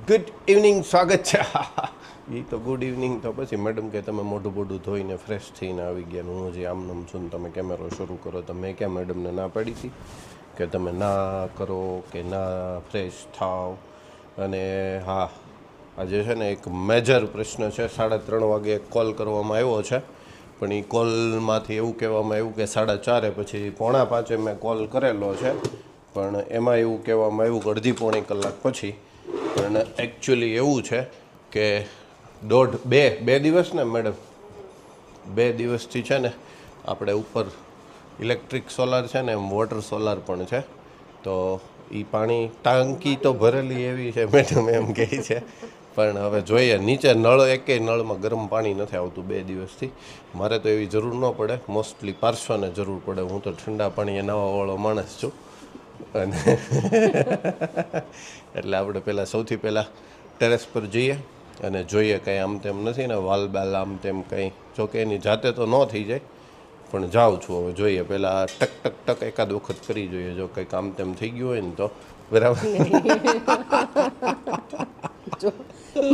Good evening, સ્વાગત છે. એ તો ગુડ ઇવનિંગ તો પછી મેડમ કે તમે મોઢું બોઢું ધોઈને ફ્રેશ થઈને આવી ગયા. હું હજી આમનામ છું ને તમે કેમેરો શરૂ કરો. તો મેં ક્યાં મેડમને ના પાડી હતી કે તમે ના કરો કે ના ફ્રેશ થાવ. અને હા, આજે છે ને એક મેજર પ્રશ્ન છે. 3:30 વાગે એક કોલ કરવામાં આવ્યો છે, પણ એ કોલમાંથી એવું કહેવામાં આવ્યું કે 4:30 પછી 4:45 મેં કોલ કરેલો છે, પણ એમાં એવું કહેવામાં આવ્યું કે અડધી પોણી કલાક પછી. પણ એકચ્યુઅલી એવું છે કે બે દિવસ ને મેડમ, 2 દિવસથી છે ને આપણે ઉપર ઇલેક્ટ્રિક સોલાર છે ને એમ વોટર સોલાર પણ છે. તો એ પાણી ટાંકી તો ભરેલી એવી છે મેડમ એમ કહે છે, પણ હવે જોઈએ. નીચે નળ એકેય નળમાં ગરમ પાણી નથી આવતું 2 દિવસથી. મારે તો એવી જરૂર ન પડે, મોસ્ટલી પાર્શ્વને જરૂર પડે. હું તો ઠંડા પાણીએ નાવાવાળો માણસ છું. અને એટલે આપણે સૌથી પહેલાં ટેરેસ પર જઈએ અને જોઈએ. કંઈ આમ તેમ નથી ને વાલ બાલ આમ તેમ કંઈ. જોકે એની જાતે તો ન થઈ જાય, પણ જાઉં છું. હવે જોઈએ, પહેલાં ટક ટક ટક એકાદ વખત કરી જોઈએ. જો કંઈક આમ તેમ થઈ ગયું હોય ને તો બરાબર. જો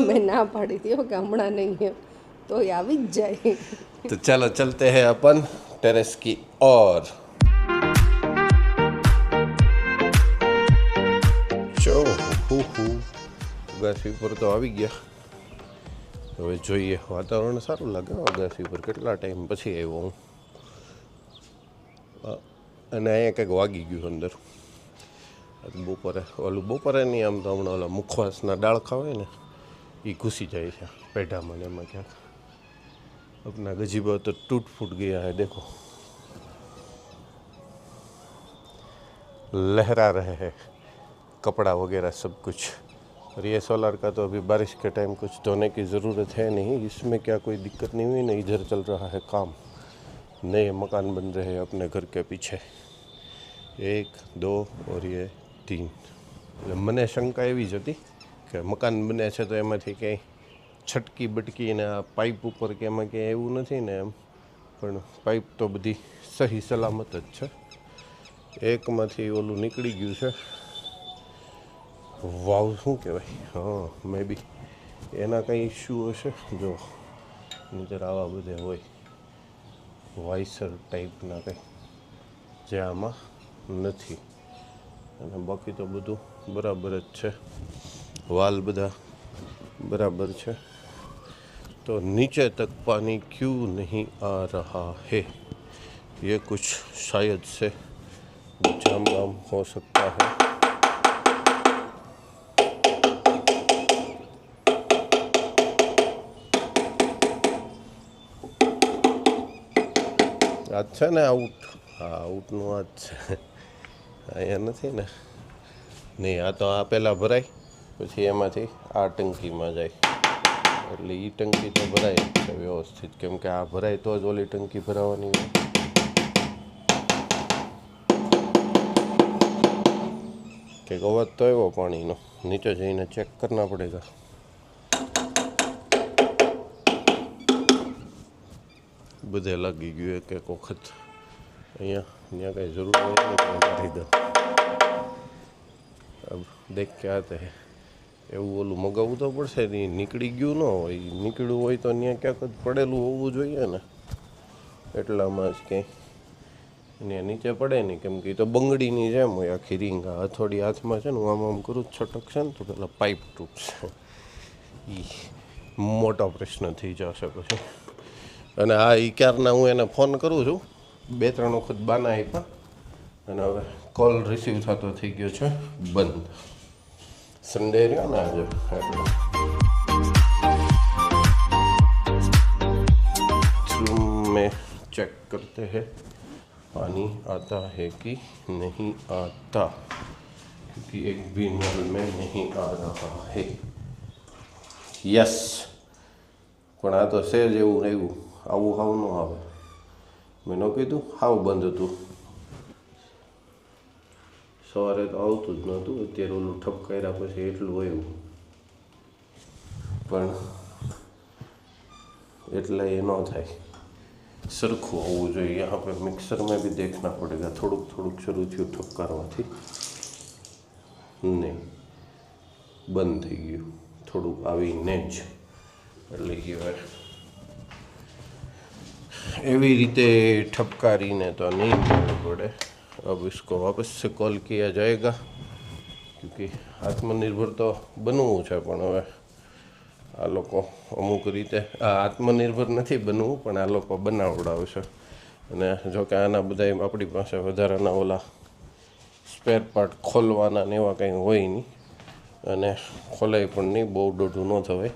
મેં ના પાડી હતી કે હમણાં નહીં, તો આવી જ જાય. તો ચાલો ચલતે હૈ अपन टेरेस की ओर. અગાસી ઉપર તો આવી ગયા. હવે જોઈએ, વાતાવરણ સારું લાગે. અગાસી ઉપર કેટલા ટાઈમ પછી આવ્યો હું. અને અહીંયા કંઈક વાગી ગયું અંદર. બપોરે નહીં, આમ તો હમણાં ઓલા મુખવાસના ડાળખા હોય ને એ ઘૂસી જાય છે પેઢામાં ને એમાં ક્યાંક. अपना गजीबा तो टूट फूट गया है, देखो लहरा रहे हैं कपड़ा वगैरह सब कुछ. और ये सोलर का तो अभी बारिश के टाइम कुछ धोने की ज़रूरत है नहीं. इसमें क्या कोई दिक्कत नहीं हुई ना. इधर चल रहा है काम. नए मकान बन रहे हैं अपने घर के पीछे. 1, 2 और ये 3. એટલે મને શંકા એવી જ હતી કે મકાન બને છે તો એમાંથી કંઈ છટકી બટકી ને આ પાઇપ ઉપર કે એમાં ક્યાંય એવું નથી ને એમ. પણ પાઇપ તો બધી સહી સલામત જ છે. એકમાંથી ઓલું નીકળી ગયું છે. વાવ, શું કહેવાય, હા મે બી એના કંઈ ઇસ્યુ હશે. જો નીચે આવા બધા હોય વાઇસર ટાઈપના કંઈ, જે આમાં નથી. અને બાકી તો બધું બરાબર જ છે. વાલ બધા बराबर છે. तो नीचे तक पानी क्यों नहीं आ रहा है, ये कुछ शायद से जाम वाम हो सकता है. આજ છે ને આઉટ, હા આઉટનું આજ છે. અહીંયા નથી ને. નહીં, આ તો આ પહેલાં ભરાય પછી એમાંથી આ ટંકીમાં જાય. એટલે એ ટંકી તો ભરાય જ છે વ્યવસ્થિત, કેમ કે આ ભરાય તો જ ઓલી ટંકી ભરાવાની હોય. કંઈક અવાજ તો આવ્યો પાણીનો. નીચે જઈને ચેક કરના પડેગા. બધે લાગી ગયું એક એક વખત. અહીંયા ત્યાં કંઈ જરૂર હોય નહીં કાઢી દો. अब देख के आते हैं. એવું ઓલું મગાવવું તો પડશે. નહીં નીકળી ગયું ન હોય. નીકળ્યું હોય તો ત્યાં ક્યાંક જ પડેલું હોવું જોઈએ ને. એટલામાં જ ક્યાંય ત્યાં નીચે પડે નહીં, કેમ કે એ તો બંગડીની જેમ હોય આખી રીંગ. આ હથોડી હાથમાં છે ને, હું આમ આમ કરું છટકશે ને તો પેલા પાઇપ તૂટશે. એ મોટો પ્રશ્ન થઈ જશે પછી. અને આ એ ક્યારના હું એને ફોન કરું છું, 2-3 વખત બાના આપ્યા, અને હવે કોલ રિસીવ થતો થઈ ગયો છે બંધ. संडे રહ્યો ને આજે એટલે. रूम में चेक करते हैं पानी आता है कि नहीं आता, क्योंकि एक भी नल में नहीं आ रहा है. यस, પણ આ તો સેજ એવું આવ્યું. આવું હાવ ન આવે. મેં ન કીધું હાવ બંધ હતું. સવારે તો આવતું જ નહોતું. અત્યારે ઓલું ઠપકાર્યા પછી એટલું આવ્યું. પણ એટલે એ ન થાય, સરખું હોવું જોઈએ. यहाँ पे मिक्सर में भी देखना पड़ेगा. થોડુંક થોડુંક શરૂ થયું ઠપકારવાથી. નહીં, બંધ થઈ ગયું. થોડુંક આવીને જ એટલે કહેવાય એવી રીતે ठपकारीने तो नहीं मिलना पड़े। अब इसको वापस से कॉल किया जाएगा क्योंकि आत्मनिर्भर तो बनવું છે પણ હવે આ લોકો અમુક રીતે આત્મનિર્ભર નથી બનવું પણ આ લોકો બનાવડાવશે અને જો કે આના બધા આપણી પાસે વધારાના ઓલા સ્પેર પાર્ટ ખોલવાના ને એવા કંઈ હોય નહીં અને ખોલાય પણ નહીં, બહુ દોઢું ન થવાય,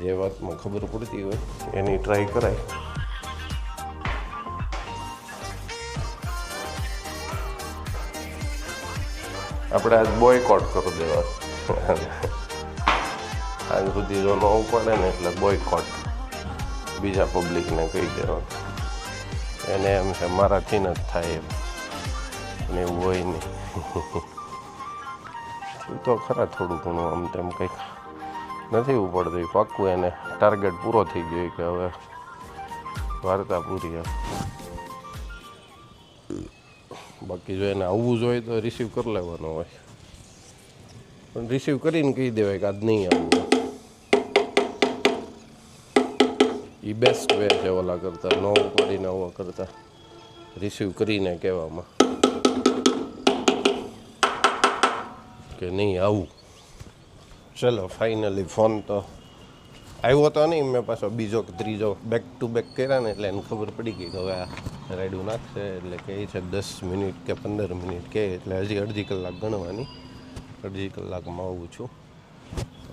જે વાતમાં ખબર પડતી હોય એની ટ્રાય કરાય। આપણે આજ બોયકોટ કરી દેવા આજ સુધી જો ન પડે ને એટલે બોયકોટ બીજા પબ્લિકને કહી દેવાનું, એને એમ છે મારાથી ન જ થાય એમ, અને એવું હોય નહીં તો ખરા થોડું ઘણું આમ તેમ કંઈક નથી ઉપડતું પાક્કું, એને ટાર્ગેટ પૂરો થઈ ગયો કે હવે વાર્તા પૂરી આવે। બાકી જો એને આવવું જોઈએ તો રિસીવ કરી લેવાનો હોય, પણ રિસીવ કરીને કહી દેવાય કે આજ નહીં આવવું, એ બેસ્ટ વે છે ઓલા કરતાં, ન ઉપાડીને આવવા કરતાં રિસીવ કરીને કહેવામાં કે નહીં આવું। ચલો ફાઇનલી ફોન તો આવ્યો તો નહીં, મેં પાછો બીજો કે ત્રીજો બેક ટુ બેક કર્યા ને એટલે એને ખબર પડી ગઈ કે હવે આ રાયડું નાખશે, એટલે કહે છે 10 મિનિટ કે 15 મિનિટ કહે એટલે હજી અડધી કલાક ગણવાની, અડધી કલાકમાં આવું છું।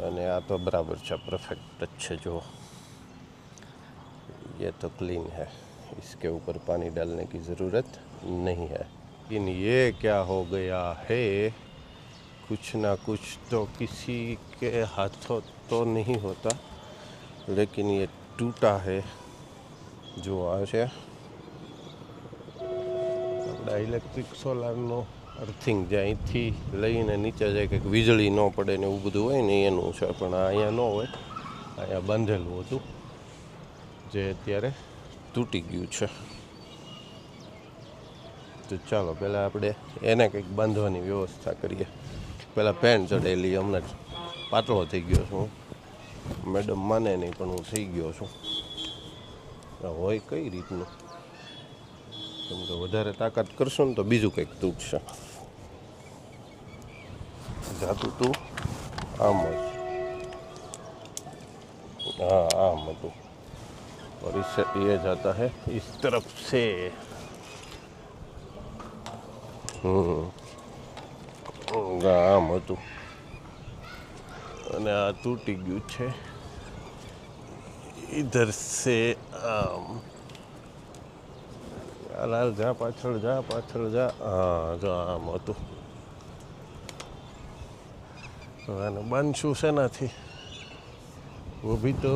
અને આ તો બરાબર છે, પરફેક્ટ જ છે। જો ये तो क्लीन है, इसके ऊपर पानी डालने की ज़रूरत नहीं है। लेकिन ये क्या हो गया है, कुछ ना कुछ तो किसी के हाथों तो नहीं होता, लेकिन ये टूटा है। जो आ છે આપણા ઇલેક્ટ્રિક સોલારનો અર્થિંગ જે અહીંથી લઈને નીચે જાય કે વીજળી ન પડે ને એવું બધું હોય ને એનું છે, પણ આ અહીંયા ન હોય, અહીંયા બાંધેલું હતું જે અત્યારે તૂટી ગયું છે। તો ચાલો પહેલાં આપણે એને કંઈક બાંધવાની વ્યવસ્થા કરીએ। પહેલાં પેન્ટ ચડેલી, હમણાં પાતળો થઈ ગયો છું, મેડમ માને નહીં પણ હું થઈ ગયો છું, હોય કઈ રીતનું, કેમ કે વધારે તાકાત કરશું ને તો બીજું કંઈક તૂટશે। જાતું તું આમ જ, हाँ आम હતું, और इससे ये जाता है इस तरफ से, આમ હતું અને આ તૂટી ગયું છે इधर से આમ। લાલ જા પાછળ જા, પાછળ જા, હા જો આમ હતું। આને બાંધશું શેનાથી, वो भी तो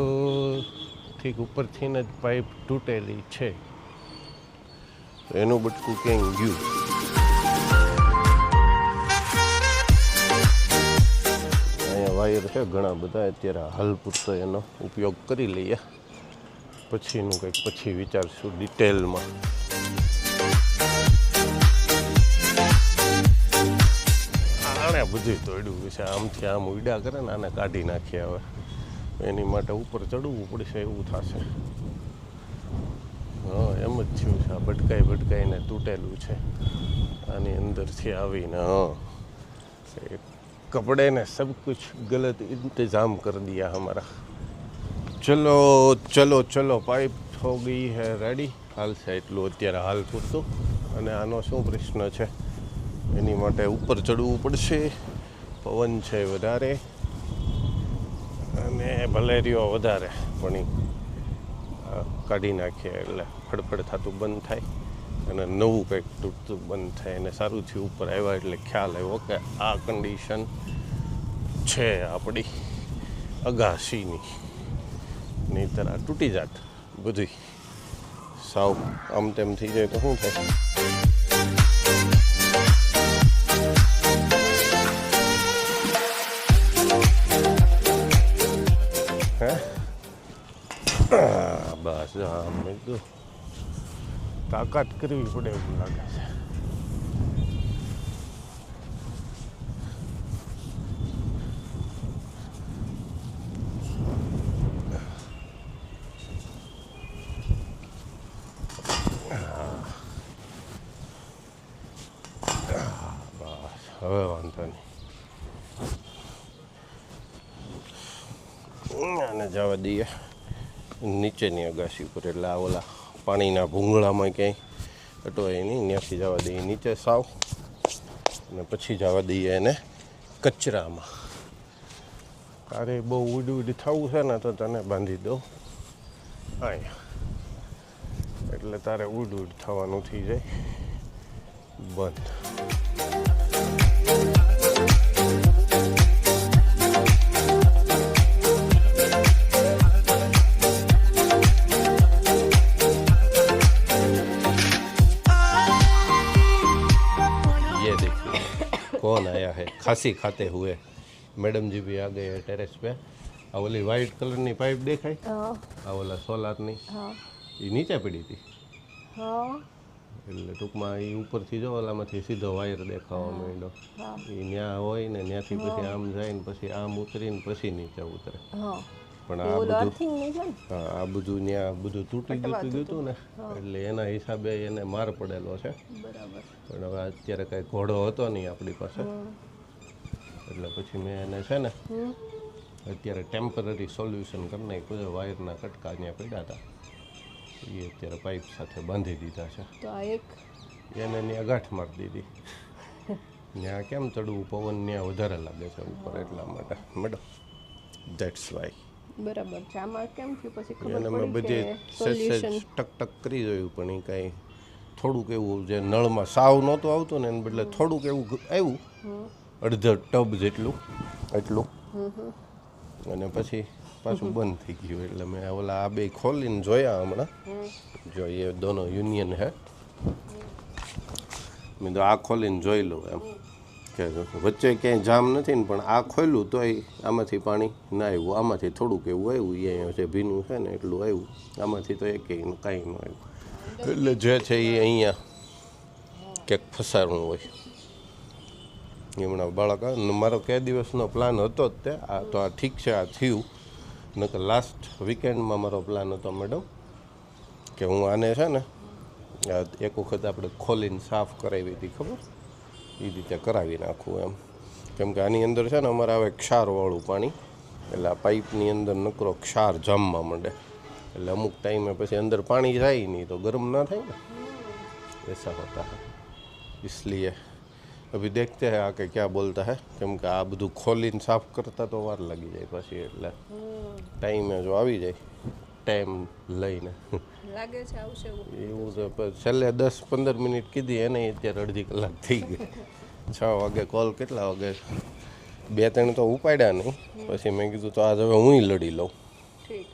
ઠીક ઉપરથી જ પાઇપ તૂટેલી છે, એનું બટકું ક્યાંય ગયું। અહીંયા વાયર છે ઘણા બધા, અત્યારે હાલ પૂરતો એનો ઉપયોગ કરી લઈએ, પછીનું કંઈક પછી વિચારશું ડિટેલમાં। આણે બધું તોડ્યું છે, આમથી આમ ઉડ્યા કરે ને આને કાઢી નાખીએ હવે, એની માટે ઉપર ચડવું પડશે એવું થશે। હા એમ જ થયું છે, આ ભટકાઈ ભટકાઈને તૂટેલું છે આની અંદરથી આવીને। हाँ कपड़े ने सब कुछ गलत इंतज़ाम कर दिया हमारा। चलो चलो चलो पाइप हो गई है रेडी, हाल से એટલું અત્યારે હાલ પૂરતું। અને આનો શું પ્રશ્ન છે, એની માટે ઉપર ચડવું પડશે, પવન છે વધારે અને ભલેરીઓ વધારે, પણ કાઢી નાખીએ એટલે ફડફડ થતું બંધ થાય અને નવું કંઈક તૂટતું બંધ થાય, અને સારું થયું ઉપર આવ્યા એટલે ખ્યાલ આવ્યો કે આ કન્ડિશન છે આપણી અગાશીની, નહીંતર આ તૂટી જાત બધું સાવ આમ તેમ થઈ જાય તો શું થાય। હે બસ આમ બધું તાકાત કરવી પડે એવું લાગે છે। અને જવા દઈએ નીચેની અગાશી ઉપર, એટલે આ ઓલા પાણીના ભૂંગળામાં ક્યાંય અટવાય નહીં, ત્યાંથી જવા દઈએ નીચે સાવ, અને પછી જવા દઈએ એને કચરામાં. તારે બહુ ઉડ ઉડ થવું છે ને તો તને બાંધી દઉં અહીંયા, એટલે તારે ઉડ ઉડ થવાનું થઈ જાય બંધ. कौन आया है खांसी खाते हुए? मैडम जी भी आ गए हैं टेरेस पे. આ ઓલી વ્હાઈટ કલરની પાઇપ દેખાય, આ ઓલા સોલારની, એ નીચે પડી હતી. એટલે ટૂંકમાં એ ઉપરથી જો ઓલામાંથી સીધો વાયર દેખાવા માંડ્યો. એ ત્યાં હોય ને ત્યાંથી પછી આમ જાય ને પછી આમ ઉતરીને પછી નીચે ઉતરે. પણ આ બધું આ બધું ત્યાં બધું તૂટી ગયું હતું ને, એટલે એના હિસાબે એને માર પડેલો છે. પણ હવે અત્યારે કાંઈ ઘોડો હતો નહીં આપણી પાસે, એટલે પછી મેં એને છે ને અત્યારે ટેમ્પરરી સોલ્યુશન કરી નાખ્યું છે. વાયરના કટકા ત્યાં પડ્યા હતા એ અત્યારે પાઇપ સાથે બાંધી દીધા છે. તો આ એક એને ત્યાં ગાંઠ મારી દીધી. ત્યાં કેમ ચડવું, પવન ત્યાં વધારે લાગે છે ઉપર, એટલા માટે મેડમ, ધેટ્સ વાય. બરાબર છે. આમાં કેમ થયું પછી એને ખબર મેં પડી બધી કે સેજ ટક ટક કરી જોયું, પણ એ કાંઈ થોડુંક એવું જે નળમાં સાવ નહોતું આવતું ને એને બદલે થોડુંક એવું આવ્યું, અડધો ટબ જેટલું એટલું, અને પછી પાછું બંધ થઈ ગયું. એટલે મેં ઓલા આ બે ખોલીને જોયા હમણાં, જો એ દોનો યુનિયન હે, મેં તો આ ખોલીને જોઈ લઉં એમ કે વચ્ચે ક્યાંય જામ નથી ને, પણ આ ખોલ્યું તોય આમાંથી પાણી ના આવ્યું. આમાંથી થોડુંક એવું આવ્યું, એ અહીંયા જે ભીનું છે ને એટલું આવ્યું, આમાંથી તો એકેય કાંઈ ન આવ્યું. એટલે જે છે એ અહીંયા ક્યાંક ફસાણું હોય. હમણાં બાળક મારો કે દિવસનો પ્લાન હતો જ તે, આ તો આ ઠીક છે, આ થયું. નકર લાસ્ટ વીકેન્ડમાં મારો પ્લાન હતો મેડમ કે હું આને છે ને એક વખત આપણે ખોલીને સાફ કરાવી હતી, ખબર, એ રીતે કરાવી નાખું એમ. કેમ કે આની અંદર છે ને અમારે આવે ક્ષારવાળું પાણી, એટલે આ પાઇપની અંદર નકરો ક્ષાર જામવા માંડે, એટલે અમુક ટાઈમે પછી અંદર પાણી જાય નહીં તો ગરમ ના થાય ને, ऐसा होता है. इसलिए अभी देखते हैं आके क्या बोलता है, કેમ કે આ બધું ખોલીને સાફ કરતાં તો વાર લાગી જાય પછી, એટલે ટાઈમે જો આવી જાય ટાઈમ લઈને લાગે છે આવશે એવું તો છેલ્લે 10-15 મિનિટ કીધી એને, અત્યારે અડધી કલાક થઈ ગઈ. 6 વાગે કોલ, કેટલા વાગે 2-3 તો ઉપાડ્યા નહીં, પછી મેં કીધું તો આજ હવે હું લડી લઉં. ઠીક.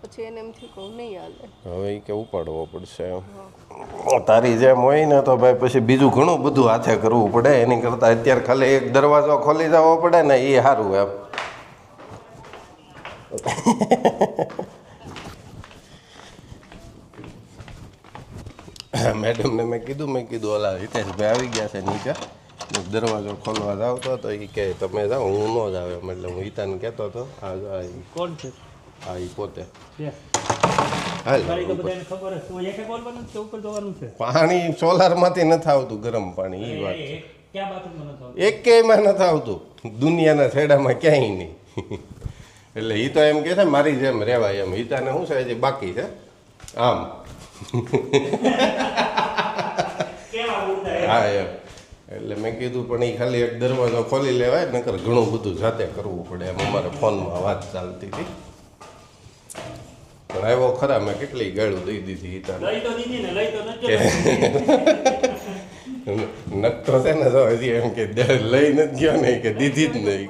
પછી એને એમથી કહું નહીં હાલે, હવે એ કે ઉપાડવો પડશે. તારી જેમ હોય ને તો ભાઈ પછી બીજું ઘણું બધું હાથે કરવું પડે, એની કરતાં અત્યારે ખાલી એક દરવાજો ખોલી જવો પડે ને એ સારું એમ. મેડમને મેં કીધું ઓલા હિતેશભાઈ આવી ગયા છે નીચે, દરવાજો ખોલવા જાવ તો એ કહે તમે જાઓ, હું ન જ આવે. એટલે હું હિતાને કહેતો હતો, આ કોણ છે? હા એ પોતે. તારી તો બધાને ખબર છે, તું એકે બોલવાનું છે, ઉપર જવાનું છે. પાણી સોલારમાંથી નથી આવતું, ગરમ પાણી, એ વાત છે. ક્યાં બાથરૂમમાં નથી આવતું? એકેયમાં નથી આવતું, દુનિયાના છેડામાં ક્યાંય નહીં. એટલે એ તો એમ કહે છે મારી જેમ રહેવાય એમ. હિતાને શું છે હજી બાકી છે આમ. હા એમ. એટલે મેં કીધું પણ એ ખાલી એક દરવાજો ખોલી લેવાય, નકર ઘણું બધું જાતે કરવું પડે એમ. અમારે ફોનમાં વાત ચાલતી હતી, પણ આવ્યો ખરા, મેં કેટલી ગાળું દઈ દીધી હિતાને. નકતો છે ને તો હજી એમ કે લઈ નથી ગયો ને કે દીધી જ નહીં.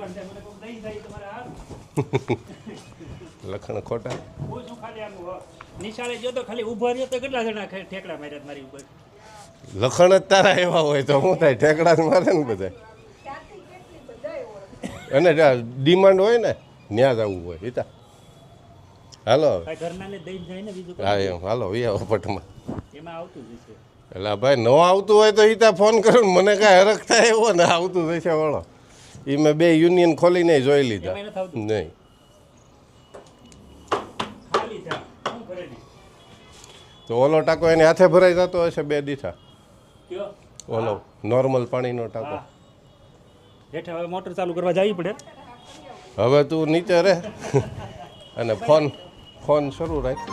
લખણ ખોટા. નિશાળે જો તો ખાલી ઉભા રહ્યો તો કેટલા જણા ઠેકડા માર્યા મારી ઉપર. લખણ જ તારા એવા હોય તો શું થાય, ઠેકડા જ મારે ને બધા. અને ડિમાન્ડ હોય ને ત્યાં જવું હોય હિતા. હાલો ઘરનાને દઈ જાય ને બીજું. હા એમ હાલો વિયા પટમાં. એમાં આવતું જ છે. એટલે ભાઈ ન આવતું હોય તો હિતા ફોન કરો ને, મને કાંઈ હરખ થાય એવો ને આવતું જશે વાળો. એ મેં 2 યુનિયન ખોલીને જોઈ લીધા નહીં. તો ઓલો ટાંકો એને હાથે ભરાઈ જતો હશે 2 દીથા, ઓલો નોર્મલ પાણીનો ટાંકો. હેઠે હવે મોટર ચાલુ કરવા જવી પડે. હવે તું નીચે રહે અને ફોન શરૂ રાખ.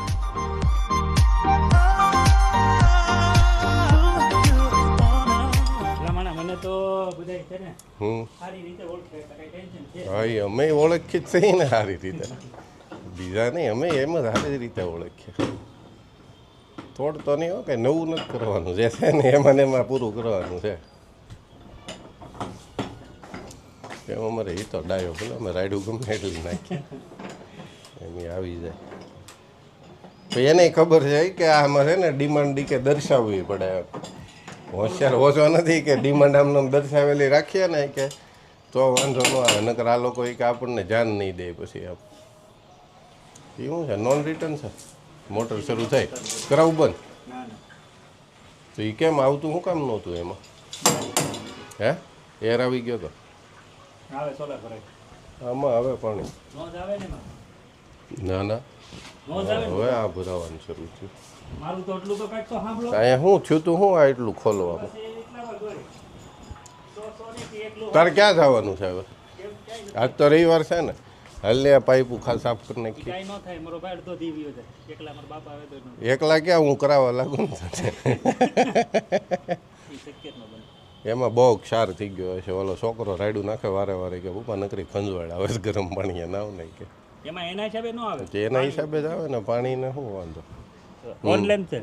ભલામણા મને તો બધાય છે ને હમ સારી રીતે ઓળખે એટલે કાંઈ ટેન્શન છે. હા એ અમે ઓળખી જ છીએ ને સારી રીતે, બીજા નહીં, અમે એમ જ સારી રીતે ઓળખીએ. તોડતો નહીં હો, કે નવું નથી કરવાનું, જે છે ને એમાં ને એમાં પૂરું કરવાનું છે. એમ અમારે એ તો ડાયો ભલે અમે રાયડું ગમે એટલી નાખીએ એમ ઈ આવી જાય. તો એને ખબર છે કે આમાં છે ને ડિમાન્ડ કે દર્શાવવી પડે. હોશિયાર ઓછો નથી કે ડિમાન્ડ આમને આમ દર્શાવેલી રાખીએ ને કે તો વાંધો ન આવે, નકર આ લોકો કે આપણને જાન નહીં દે પછી આમ. એ શું છે, નોન રિટર્ન છે. મોટર શરૂ થાય કરાવું બંધ, ના ના તો એ કેમ આવતું, શું કામ નહોતું એમાં? હે એર આવી ગયો તો આવે સોલાર ભરાય આમાં હવે પાણી નોંધ આવે ને એમાં ના ના નોંધ આવે ને. હવે આ ભરાવાનું શરૂ થયું. મારું તો એટલું તો કાંઈક તો સાંભળો. અહીંયા શું થયું તું, શું આ એટલું ખોલવામાં? બસ એ રીતના હોય. 100 ની એકલું તારે ક્યાં જવાનું છે હવે? કેમ ક્યાંય આજ તો રવિવાર છે ને, હાલ લે પાઇપું ખાસ સાફ કરી નાખી. કાંઈ ન થાય. મારો ભાઈ અડધો દી વ્યો જાય. એકલા મારા બાપા આવે તો ઈ એકલા ક્યાં હું કરાવવા લાગુ ને શક્ય જ ન બને. એમાં બહુ ક્ષાર થઈ ગયો હશે. ઓલો છોકરો રાયડું નાખે વારે વારે કે પપ્પા નકરી ખંજવાળ આવે છે, ગરમ પાણી નાવ નહીં કે એમાં એના હિસાબે ન આવે. તો એના હિસાબે જ આવે ને, પાણીને શું વાંધો. ઓનલાઈન છે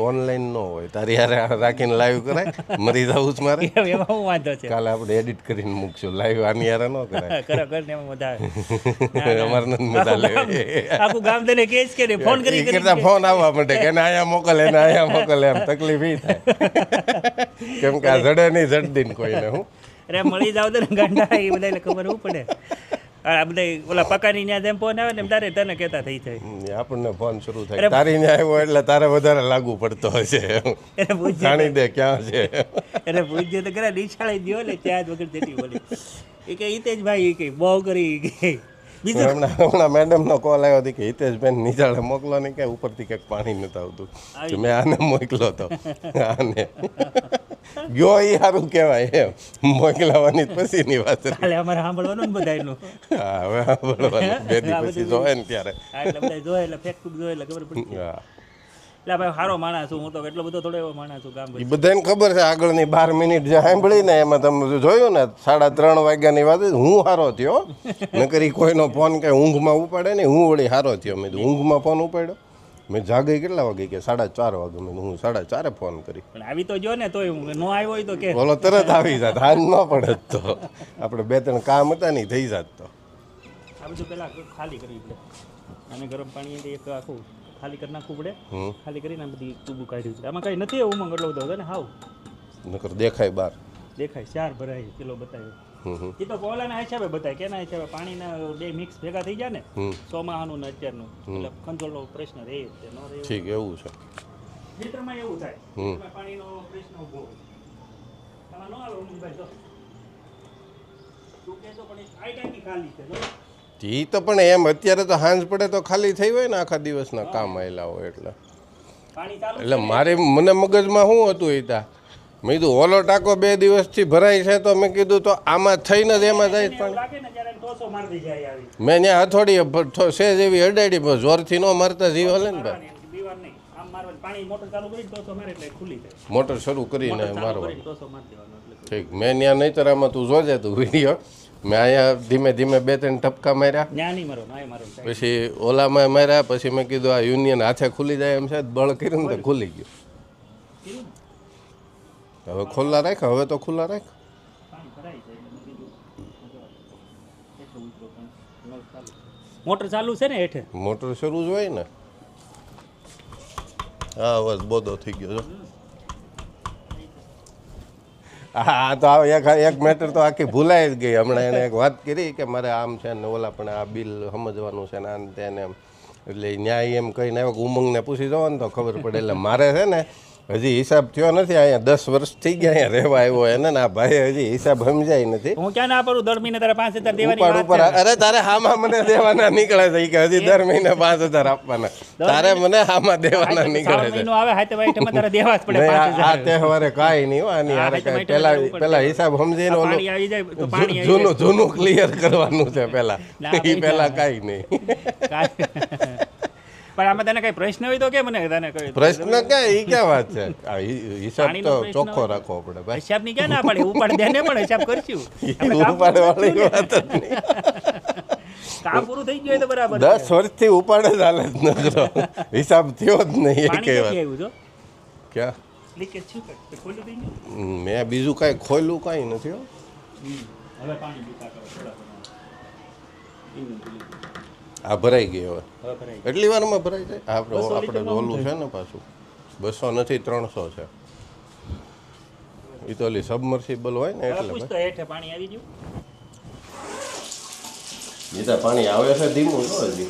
ઓનલાઈન ન હોય, તારી યારે રાખીને લાઈવ કરાય. મરી જવું જ મારે. એમાં શું વાંધો છે. કાલે આપણે એડિટ કરીને મૂકશું લાઈવ, આની યારે ન કરાય. કરો કર ને એમાં મજા આવે. અમારે નથી મજા લેવી. આખું ગામ તને કહેશ કે નહીં, ફોન કરી કરતા ફોન આવવા માટે કે એને અહીંયા મોકલે, એને અહીંયા મોકલે, એમ તકલીફ ઈ થાય. કેમ કે આ જડે નહીં જડદી ને કોઈને. હું અરે મળી જાવ તો ને ગાંડા, એ બધાને ખબર શું પડે. આ બધા ઓલા પકાની ત્યાં જેમ ફોન આવે ને એમ તારે તને કહેતા થઈ જાય. આપણને ફોન શરૂ થાય, તારી ને આવ્યો એટલે તારે વધારે લાગુ પડતો હશે. એને પૂછજે, જાણી દે ક્યાં છે. એને પૂછજે તો ખરા, નિશાળે ગયો ને ત્યાં જ વગર જતી બોલી. એ કે હિતેશભાઈ કે બહુ કરી કે બીજું હમણાં મેડમનો કોલ આવ્યો હતો કે હિતેશબેન નિશાળે મોકલો ને કે ઉપરથી કંઈક પાણી નથી આવતું. તો મેં આને મોકલો તો આને ગયો, એ સારું કહેવાય એમ. મોકલાવાની પછીની વાત રહી. કાલે અમારે સાંભળવાનું ને બધાયનું. હા હવે સાંભળવાનું, બે દી પછી જોવે ને ત્યારે. હા, એટલે બધા જોયે એટલે ફેસબુક જોયે એટલે ખબર પડી. હા એટલે ભાઈ સારો માણસ છું હું તો, એટલો બધો થોડો એવો માણસ છું ગામ એ બધાને ખબર છે. આગળની 12 મિનિટ જે સાંભળી ને એમાં તમે જોયું ને 3:30 વાગ્યાની વાત, હું સારો થયો. નકરી કોઈનો ફોન કે ઊંઘમાં ઉપાડે ને, હું વળી સારો થયો. મેં કીધું ઊંઘમાં ફોન ઉપાડ્યો. મેં જાગી કેટલા વાગે કે 4:30 વાગે. મેં હું 4:30 ફોન કરી. પણ આવી તો જો ને તોય હું ન આવ્યો હોય તો કે બોલો તરત આવી જાત, હાથ ન પડે તો આપણે 2-3 કામ હતા ને થઈ જાત. તો આ બધું પહેલાં ખાલી કરવી પડે અને ગરમ પાણી એક આખું ખાલી કરી નાખવું પડે. ખાલી કરીને આ બધી ટૂબું કાઢ્યું છે. આમાં કાંઈ નથી ઉમંગ એટલો બધો ને, હાવ નકર દેખાય બહાર. દેખાય 4 ભરાય કિલો બતાવ્યો. એ તો પોલાના હિસાબે બતાય, કેના હિસાબે પાણીના 2 મિક્સ ભેગા થઈ જાય ને, ચોમાહાનું ને અત્યારનું, એટલે ખંજોળનો પ્રશ્ન રહે જ છે. ન રહે ઠીક એવું છે. ફિલ્ટરમાં એવું થાય, ફિલ્ટરમાં પાણીનો પ્રશ્ન ઊભો હોય. આમાં ન આવે ઉમંગભાઈ જો તું કહેતો પણ આ ટાંકી ખાલી છે જો. એ તો પણ એમ અત્યારે તો સાંજ પડે તો ખાલી થઈ હોય ને, આખા દિવસના કામ આવેલા હોય એટલે. પાણી ચાલુ એટલે મને મગજમાં શું હતું એ તા, મેં કીધું ઓલો ટાંકો 2 દિવસથી ભરાય છે, તો મેં કીધું તો આમાં થઈને જ એમાં જાય એવું પણ. લાગે ને જ્યારે ટોસો મારતી જાય આવી. મેં ત્યાં હથોડી સેજ એવી અડાડી, પણ જોરથી ન મારતા જીવ હલે ને ભાઈ. મારવાની, દીવાર નહીં, આમ મારવાની. પાણી મોટર ચાલુ કરી ટોસો મારે એટલે ખુલ્લી જાય. મોટર શરૂ કરીને મોટર ચાલુ મારવાનું. કરીને ટોસો મારી દેવાનો એટલે ઠીક. મેં ત્યાં નહીંતર આમાં તું જોજે તું વિડીયો, મેં અહીંયા ધીમે ધીમે 2-3 ટપકા માર્યા, ન્યા નહીં મારો નાય મારો સાહેબ. પછી ઓલામાં માર્યા, પછી મેં કીધું આ યુનિયન હાથે ખુલી જાય એમ છે, બળ કર્યું ને તો ખુલી ગયું. કીધું ને, હવે ખુલ્લા રાખ, હવે તો ખુલ્લા રાખ. પાણી ભરાઈ જાય એટલે મેં કીધું એટલું ઉતરો પણ નળ ચાલુ. મોટર ચાલુ છે ને હેઠે. મોટર શરૂ જ હોય ને. હા બસ બોધો થઈ ગયો છો. હા તો એક મેટર તો આખી ભૂલાઈ જ ગઈ. હમણાં એને એક વાત કરી કે મારે આમ છે ને ઓલા પણ આ બિલ સમજવાનું છે ને આને તેને એમ. એટલે ન્યાય એમ કહીને આવ્યો કે ઉમંગને પૂછી જવો ને તો ખબર પડે. એટલે મારે છે ને હજી હિસાબ થયો નથી. અહીંયા 10 વર્ષ થઈ ગયા અહીંયા રહેવા આવ્યો એને ને આ ભાઈ હજી હિસાબ સમજાય નથી. હું ક્યાં ના પડું દર મહિને તારે 5000 દેવાની ઉપાડ વાત ઉપર છે. અરે તારે હામાં મને દેવાના નીકળે છે ઈ કે હજી દર મહિને 5000 આપવાના. તારે મને હામાં દેવાના શ્રાવણ નીકળે છે. મહિનો આવે હાથે વાઈટમાં તારે દેવા જ પડે નહીં, આ 5000. તહેવારે કાંઈ નહીં હો. આની હા, હારે હાથે કાંઈ વાઈટમાં પેલા ઉપર પેલા હિસાબ સમજીને ઓલું પાણી આવી જાય તો પાણી આવી જાય. જૂનું ક્લિયર કરવાનું છે પેલા. ના, ઈ ભાઈ, પેલા ના. કાંઈ નહીં. પણ આમાં તને કઈ પ્રશ્ન હોય તો કે મને તને કઈ પ્રશ્ન ક્યાં ઈ ક્યાં વાત છે? આ હિસાબ પાણીનો તો પ્રશ્ન ચોખ્ખો હોય. રાખવો પડે ભાઈ. હિસાબની ક્યાં ના પડે ઉપાડ દે ને પણ હિસાબ કરશું આપણે કામ ઉપાડે પૂરું વાળી થયું વાત જ નહીં. ને. કામ પૂરું થઈ ગયું હોય તો બરાબર 10 વર્ષથી ઉપાડે જ હાલે જ નજરો. હિસાબ થયો જ નહીં પાણી એક ક્યાંથી વાત. આવ્યું છો ક્યાં? લીકેજ શું કરે ખોલ્યું થઈ ગયું મેં બીજું કાંઈ ખોલ્યું કાંઈ નથી હો. હવે પાણી પીતા કરો થોડા ઘણા. આ ભરાઈ ગયો હવે. હવે ભરાઈ એટલી વારમાં ભરાઈ જાય? આપણે 200 આપણે લીટરનું ઓલું છે ને પાછું 200 નથી 300 છે. એ તો ઓલી સબમર્સિબલ હોય ને હવે એટલે પૂછતો હેઠે પાણી આવી ગયું બીજા પાણી આવે છે ધીમું તો હજી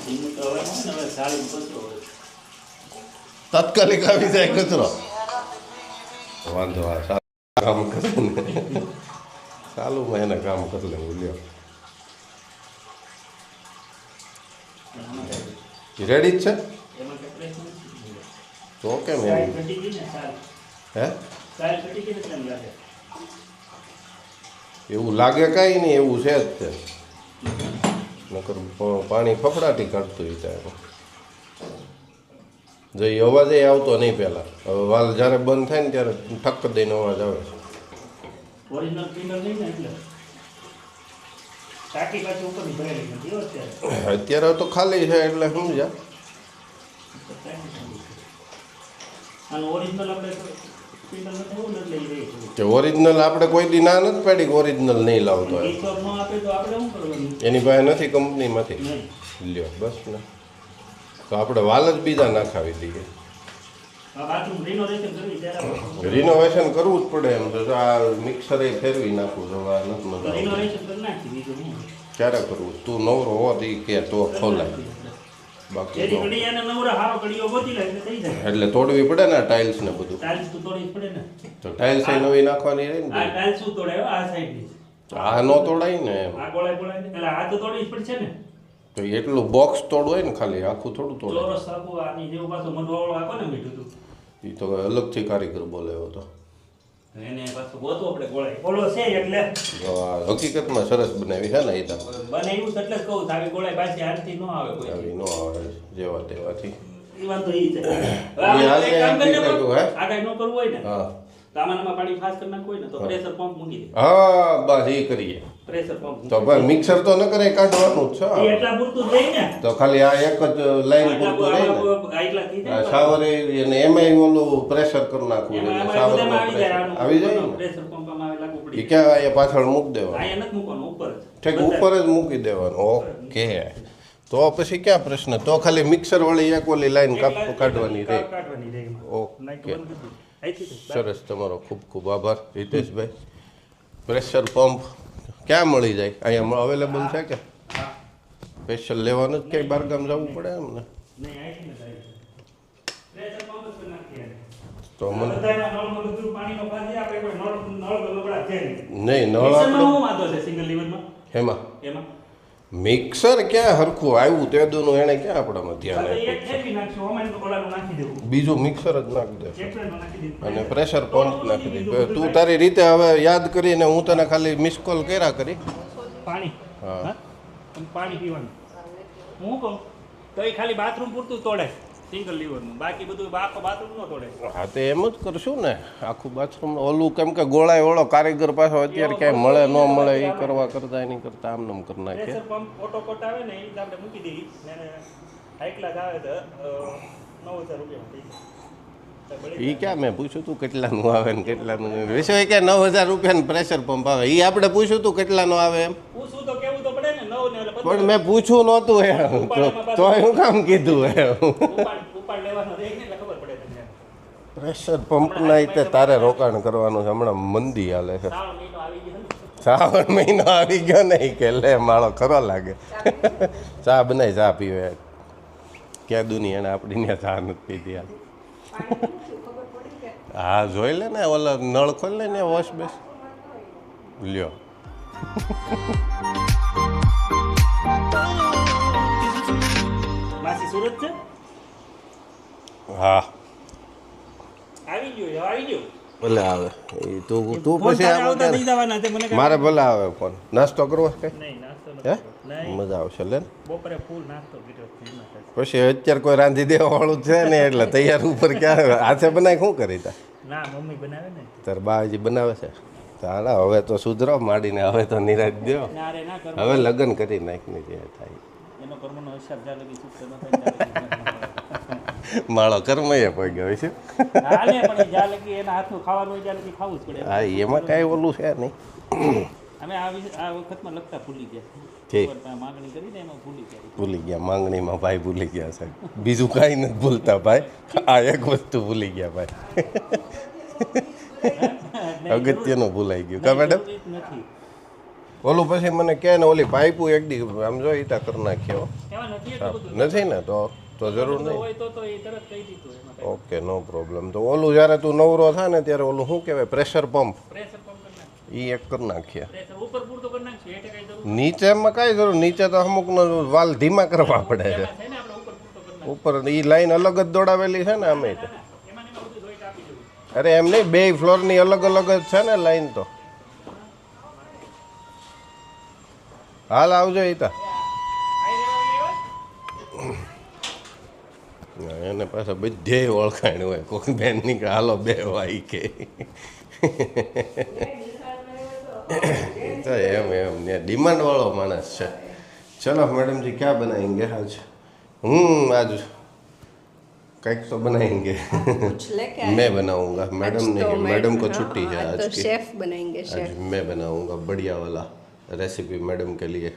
ધીમું તો હવે ન હોય ને, હવે સારું કચરો હોય. તાત્કાલિક આવી જાય કચરો. વાંધો આ સારું કામ કરે ને ચાલુમાં એને કામ કરી લેવું લ્યો. રેડી જ છે એમાં કંઈ પ્રશ્ન નથી. તો કેમ સાઈડ એમ ઘટી ગઈ ને સાલ હે સાલ ઘટી ગઈ ને એટલે એમ લાગે એવું લાગે કાંઈ નહીં, એવું છે જ તે. નકર પાણી ફફડાટી કાઢતું હોય ત્યાં જો એ અવાજ આવતો નહીં પહેલાં. હવે વાલ જ્યારે બંધ થાય ને ત્યારે ઠક દઈને અવાજ આવે છે. ઓરિજિનલ ક્લીનર નહીં ને એટલે ટાંકી પાછી ઉપરની ભરેલી નથી હો અત્યારે. અત્યારે તો ખાલી છે એટલે સમજ્યા. આનું ઓરિજિનલ આપણે ક્લીનર નથી એવું ને એટલે એ રહી છે. કે ઓરિજિનલ આપણે કોઈ દી ના નથી પાડી કે ઓરિજિનલ નહીં લાવતો હોય. ઈશ્વર ન આપે તો આપણે શું કરવાનું એની પાસે નથી કંપનીમાંથી નહીં લ્યો બસ ને. તો આપણે વાલ જ બીજા નાખાવી દઈએ. આ બાથરૂમ રિનોવેશન કરવી ત્યારે રિનોવેશન કરવું જ પડે એમ તો. જો આ મિક્સરે ફેરવી નાખવું જો આ નથી મજા આવતી. રિનોવેશન કરી નાખી બીજું નહીં ક્યારે કરવું? તું નવરો હોત ઈ કે તો ખોલાય. બાકી જેથી તો ઘડી એને નવરા હારો ઘડીઓ ગોતી લે એટલે થઈ જાય એટલે તોડવી પડે ને ટાઇલ્સ ને બધું. ટાઇલ્સ તો તોડવી જ પડે ને તો ટાઇલ્સ એ નવી નાખવાની રહી આ ને. ટાઇલ્સ શું તોડે આ સાઈડ ની આ નો તોડાય ને એમ. આ ગોળાય ગોળાય એટલે આ તો તોડવી જ પડશે ને તો એટલું બોક્સ તોડવું હોય ને ખાલી, આખું થોડું તોડાય. ચોરસ આખું આની જેવું પાછું મધવાળો આખો ને મીઠું તું એ તો અલગથી કારીગર બોલાવ્યો હતો. એને પાછું ગોતવું આપણે ગોળાય ગોળો છે એટલે તો આ હકીકતમાં સરસ બનાવી છે ને એ તો. બનાવ્યું છે એટલે જ કહું આવી ગોળાય પાછી હાથથી ન આવે કોઈ આવી નો આવે જેવા તેવાથી. એ વાંધો ઈ છે હવે હાલ આપણે એક કામ ને કરીને એમ કીધું, હે? આ કાંઈ ન કરવું હોય ને હા તો આમાં પાણી ફાસ કરી નાખવું હોય ને તો પ્રેશર પંપ મૂકી દે હા બસ એ કરીએ. પ્રેશર પંપ તો ભાઈ મિક્સર તો ન કરે કાઢવાનું જ એ છે. એટલા પૂરતું જ રહે ને તો ખાલી આ એક જ લાઈન પૂરતું રહી ને. એટલા થઈ આ જાય શાવરે એને એમાંય ઓલું પ્રેશર કરી નાખવું એટલે એમાં શાવરમાં આવી pressure જાય આવી જાય ને. પ્રેશર પંપ આમાં આવે લાગુ એ પડી ક્યાં અહીંયા પાછળ મૂકી દેવાનું. અહીંયા નથી મૂકવાનું ઉપર જ ઠીક ઉપર જ મૂકી દેવાનું. ઓકે તો પછી ક્યાં પ્રશ્ન? તો ખાલી મિક્સર વાળી એક ઓલી લાઈન કાઢવાની રહે. કાઢવાની રહે એમાં. ઓકે નાખ્યું બંધ કરી દીધું. અહીંથી તો. સરસ, તમારો ખૂબ ખૂબ આભાર હિતેશભાઈ. પ્રેશર પંપ ક્યાં મળી જાય? અહીંયા અવેલેબલ છે કે હા. સ્પેશિયલ લેવાનું જ ક્યાંય બહારગામ જવું પડે એમ ને? નહીં, અહીંથી નથી આવી. પ્રેશર પંપ જ કરી નાખીએ. તો મને બધાયના નળમાં બધું પાણીનો પાછી આપણે કોઈ નળ ગલબડા છે નહીં. નહીં નળ મિક્સરમાં આપણે શું વાંધો છે સિંગલ લીવરમાં એમાં એમાં મિક્સર ક્યાં હરખું આવ્યું તેદુનું એને ક્યાં આપણામાં ધ્યાન હવે એક આપ્યું? ફેરવી નાખશું ઓમેન ઓલાનું નાખી દેવું બીજું મિક્સર જ નાખી દે ચેકલેટમાં નાખી દીધું અને પ્રેશર પંપ નાખી દે. તું તારી રીતે હવે યાદ કરીને હું તને ખાલી મિસ કોલ કર્યા કરી. પાણી હા. હા અને પાણી પીવાનું હું કહું તો એ ખાલી બાથરૂમ પૂરતું તોડે સિંગલ લીવરનું બાકી બધું આખો બાથરૂમ ન તોડે હા તો એમ જ કરશું ને આખું બાથરૂમ ઓલું. કેમ કે ગોળાય ઓળો કારીગર પાછો અત્યારે ક્યાંય મળે ન મળે એ કરવા કરતા એની કરતા આમ નામ કરી નાખીએ. પ્રેશર પંપ ઓટો કટ આવે ને એ જ આપણે મૂકી દઈએ ને હાઈ ક્લાસ આવે તો 9,000 રૂપિયામાં થઈ જાય. એ ક્યાં મેં પૂછ્યું તું કેટલાનું આવે ને કેટલાનું નહીં. વિષય કે 9,000 રૂપિયાનું પ્રેશર પંપ આવે. એ આપણે પૂછ્યું તું કેટલાનું આવે એમ. પૂછવું તો કેવું તો પડે ને 9 ને એટલે પણ મેં પૂછ્યું નહોતું એમ તો હું કામ કીધું એમ. ઉપાડ લેવાનો રહે ને એટલે ખબર પડે તમને પ્રેશર પંપના રીતે તારે રોકાણ કરવાનું છે. હમણાં મંદી હાલે છે. શ્રાવણ મહિનો આવી શ્રાવણ મહિનો આવી ગયો ને ગયો નહીં કે લે માળો ખરો લાગે. ચા બનાવી ચા પીવે. ક્યાં દુનિયા એને આપણી ત્યાં ચા નથી પીધી. હા જોઈ લે ને ઓલા નળ ખોલ લે ને વોશ બેસ લ્યો માસી સુરત છે હા આવી ગયો ભલે આવે એ તું તું ફોન પછી તારે આવો આવતા ત્યારે. નહીં જવાના છે મને મારે ભલે આવે ફોન નાસ્તો કરવો છે કઈ નહીં નાસ્તો હે નહીં મજા આવશે લે ને. બપોરે ફૂલ નાસ્તો કર્યો ઘીમાં ખાસ. પછી અત્યારે કોઈ રાંધી દેવા વાળું છે ને એટલે તૈયાર ઉપર ક્યાં હાથે બનાવી શું કરી તા ના મમ્મી બનાવે ને તાર બા હજી બનાવે છે તારા હવે તો સુધરો માંડીને હવે તો નિરાશ દો ના રે ના કરો હવે લગ્ન કરી નાખને જે થાય એનો કર્મનો હિસાબ જ્યાં લગી ચૂકતો ન થાય ત્યાં લગી માળો કર્મએ પડી ગયો છે હાલે પણ જ્યાં લગી એના હાથનું ખાવાનું હોય ત્યાં લગી ખાવું જ પડે હા એમાં કાંઈ ઓલું છે નહીં અમે આ વખતમાં લખતા ભૂલી ગયા ઠીક. ઉપર પાસે માંગણી કરીને એમાં ભૂલી ગયા ભૂલી ગયા માંગણીમાં ભાઈ ભૂલી ગયા છે બીજું કાંઈ નથી ભૂલતા ભાઈ આ એક વસ્તુ ભૂલી ગયા ભાઈ અગત્યનું ભૂલાઈ ગયું કા મેડમ જરૂરી જ નથી ઓલું પછી મને કહે ને ઓલી પાઇપું એક દી આમ જો ઈટા કરી નાખ્યો એમાં નથી એટલું બધું નથી ને તો જરૂર નહીં હોય તો એ તરત કહી દીધું એમાં ઓકે નો પ્રોબ્લેમ તો ઓલું જ્યારે તું નવરો થાય ને ત્યારે ઓલું શું કહેવાય પ્રેશર પંપ પ્રેશર પંપ કરી નાખ એ એક કરી નાખીએ પ્રેશર ઉપર પૂરતું કરી નાખશું હેઠે કઈ જરૂર નીચેમાં કાંઈ જરૂર નીચે તો અમુકનો વાલ ધીમા કરવા પડે છે છે ને આપણે ઉપર પૂરતો કરી નાખશું ઉપર એ લાઈન અલગ જ દોડાવેલી છે ને અમે તો એમાં ને એમાં બધું જોઈન્ટ આપી દેવું અરે એમ નહીં બે ફ્લોરની અલગ અલગ જ છે ને લાઈન તો હાલ આવજો ઈતા એને પાછા બધે ઓળખાણ હોય કોઈ બેન ની કે હાલો બે વાઈ કે તો એમ ડિમાન્ડ વાળો માણસ છે ચલો मैडम जी क्या बनाएंगे आज आज કંઈક તો बनाएंगे कुछ लेके आए मैं बनाऊंगा मैडम आज तो नहीं मैडम को हाँ, छुट्टी है आज आज तो की शेफ बनेंगे आज शेफ मैं बनाऊंगा बढ़िया वाला रेसिपी मैडम के लिए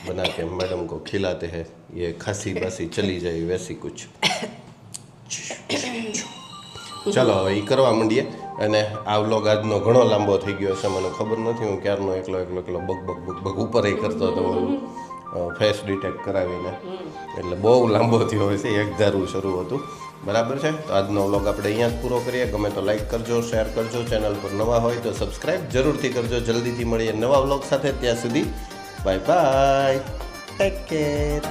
बना के मैडम को खिलाते हैं ये खांसी बासी चली जाए वैसी कुछ ચલો હવે એ કરવા માંડીએ અને આ વ્લોગ આજનો ઘણો લાંબો થઈ ગયો છે મને ખબર નથી હું ક્યારનો એકલો બગ ઉપર કરતો હતો ફેસ ડિટેક્ટ કરાવીને એટલે બહુ લાંબો થયો હોય છે એક ધારું શરૂ હતું બરાબર છે તો આજનો વ્લોગ આપણે અહીંયા જ પૂરો કરીએ ગમે તો લાઈક કરજો શેર કરજો ચેનલ પર નવા હોય તો સબસ્ક્રાઈબ જરૂરથી કરજો જલ્દીથી મળીએ નવા વ્લોગ સાથે ત્યાં સુધી બાય બાય ટેક કેર